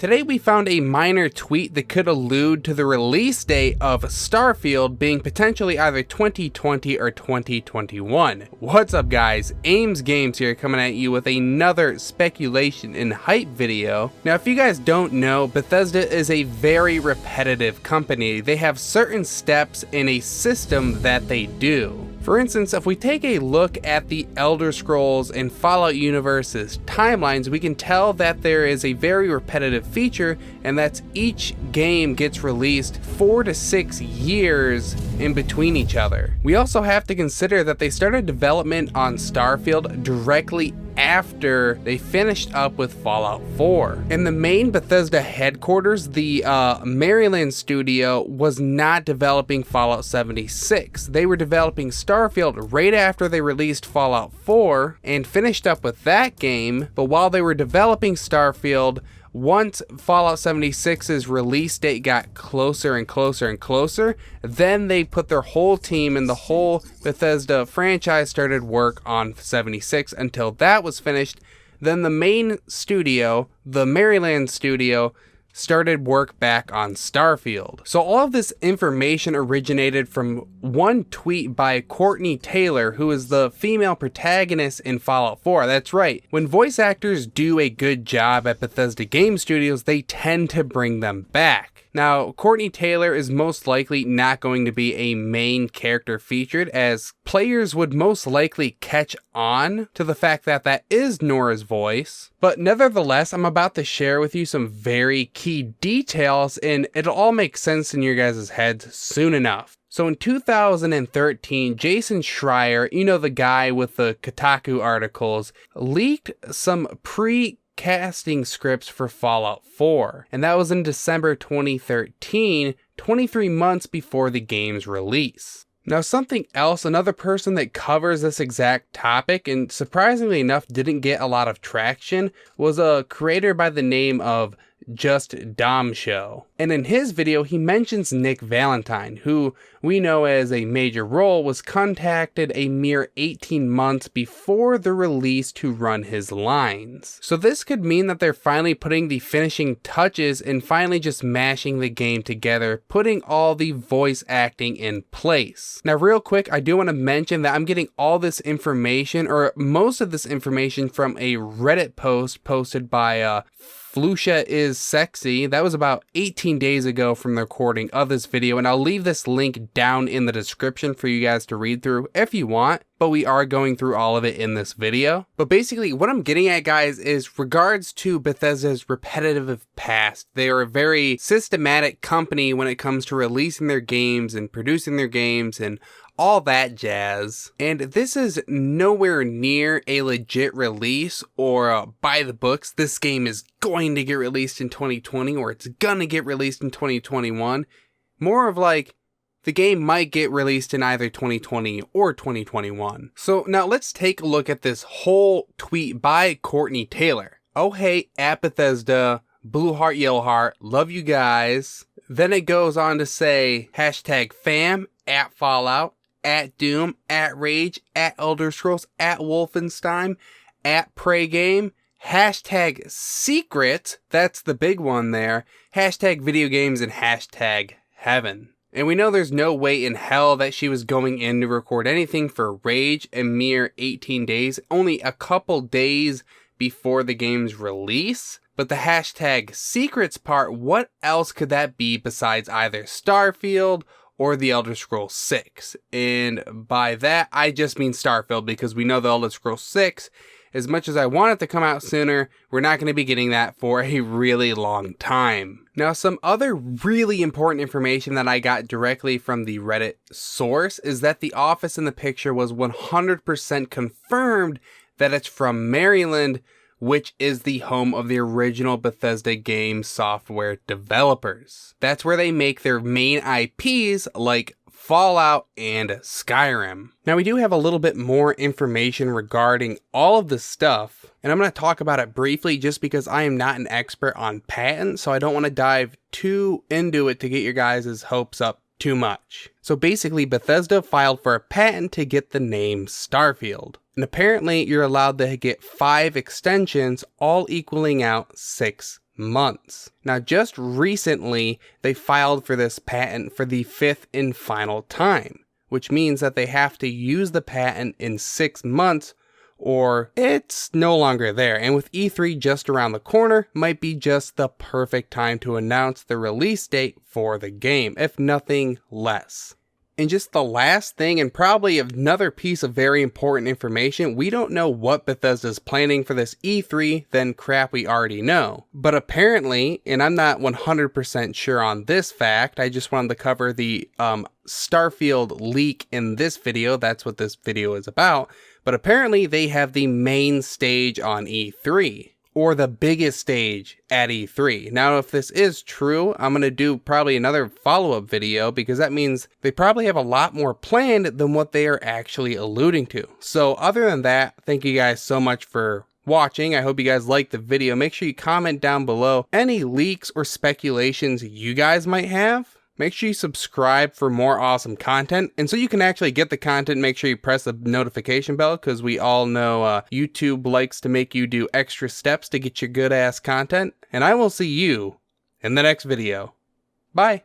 Today we found a minor tweet that could allude to the release date of STARFIELD being potentially either 2020 or 2021. What's up guys, Ames Games here coming at you with another speculation and hype video. Now if you guys don't know, Bethesda is a very repetitive company. They have certain steps in a system that they do. For instance, if we take a look at the Elder Scrolls and Fallout universe's timelines, we can tell that there is a very repetitive feature, and that's each game gets released 4 to 6 years in between each other. We also have to consider that they started development on STARFIELD directly after they finished up with Fallout 4. In the main Bethesda headquarters, the Maryland studio was not developing Fallout 76. They were developing STARFIELD right after they released Fallout 4 and finished up with that game, but while they were developing STARFIELD, once Fallout 76's release date got closer and closer and closer, then they put their whole team and the whole Bethesda franchise started work on 76 until that was finished. Then the main studio, the Maryland studio, started work back on STARFIELD. So all of this information originated from one tweet by Courtney Taylor, who is the female protagonist in Fallout 4. That's right, when voice actors do a good job at Bethesda Game Studios, they tend to bring them back. Now, Courtney Taylor is most likely not going to be a main character featured, as players would most likely catch on to the fact that that is Nora's voice. But nevertheless, I'm about to share with you some very key details, and it'll all make sense in your guys' heads soon enough. So in 2013, Jason Schreier, you know, the guy with the Kotaku articles, leaked some casting scripts for Fallout 4, and that was in December 2013, 23 months before the game's release. Now something else, another person that covers this exact topic and surprisingly enough didn't get a lot of traction, was a creator by the name of Just Domshow. And in his video, he mentions Nick Valentine, who we know as a major role was contacted a mere 18 months before the release to run his lines. So this could mean that they're finally putting the finishing touches and finally just mashing the game together, putting all the voice acting in place. Now real quick, I do want to mention that I'm getting all this information, or most of this information, from a Reddit post posted by Flucia is Sexy. That was about 18 days ago from the recording of this video, and I'll leave this link down in the description for you guys to read through if you want, but we are going through all of it in this video. But basically what I'm getting at, guys, is regards to Bethesda's repetitive past. They are a very systematic company when it comes to releasing their games and producing their games and all that jazz. And this is nowhere near a legit release or by the books. This game is going to get released in 2020 or it's gonna get released in 2021. More of like, the game might get released in either 2020 or 2021. So now let's take a look at this whole tweet by Courtney Taylor. Oh hey, at Bethesda, blue heart, yellow heart, love you guys. Then it goes on to say, hashtag fam, at Fallout, at Doom, at Rage, at Elder Scrolls, at Wolfenstein, at Prey Game, hashtag secret, that's the big one there, hashtag video games, and hashtag heaven. And we know there's no way in hell that she was going in to record anything for Rage a mere 18 days, only a couple days before the game's release. But the hashtag secrets part, what else could that be besides either STARFIELD or the Elder Scrolls 6? And by that, I just mean STARFIELD, because we know the Elder Scrolls 6, as much as I want it to come out sooner, we're not going to be getting that for a really long time. Now, some other really important information that I got directly from the Reddit source is that the office in the picture was 100% confirmed that it's from Maryland, which is the home of the original Bethesda game software developers. That's where they make their main IPs like Fallout and Skyrim. Now we do have a little bit more information regarding all of this stuff, and I'm going to talk about it briefly just because I am not an expert on patents, so I don't want to dive too into it to get your guys' hopes up too much. So basically, Bethesda filed for a patent to get the name STARFIELD. And apparently you're allowed to get 5 extensions, all equaling out 6 months. Now, just recently, they filed for this patent for the 5th and final time, which means that they have to use the patent in 6 months or it's no longer there. And with E3 just around the corner, might be just the perfect time to announce the release date for the game, if nothing less. And just the last thing, and probably another piece of very important information, we don't know what Bethesda's planning for this E3 than crap we already know. But apparently, and I'm not 100% sure on this fact, I just wanted to cover the STARFIELD leak in this video, that's what this video is about, but apparently they have the main stage on E3. Or the biggest stage at E3. Now, if this is true, I'm going to do probably another follow-up video because that means they probably have a lot more planned than what they are actually alluding to. So other than that, thank you guys so much for watching. I hope you guys liked the video. Make sure you comment down below any leaks or speculations you guys might have. Make sure you subscribe for more awesome content. And so you can actually get the content, make sure you press the notification bell because we all know YouTube likes to make you do extra steps to get your good ass content. And I will see you in the next video. Bye.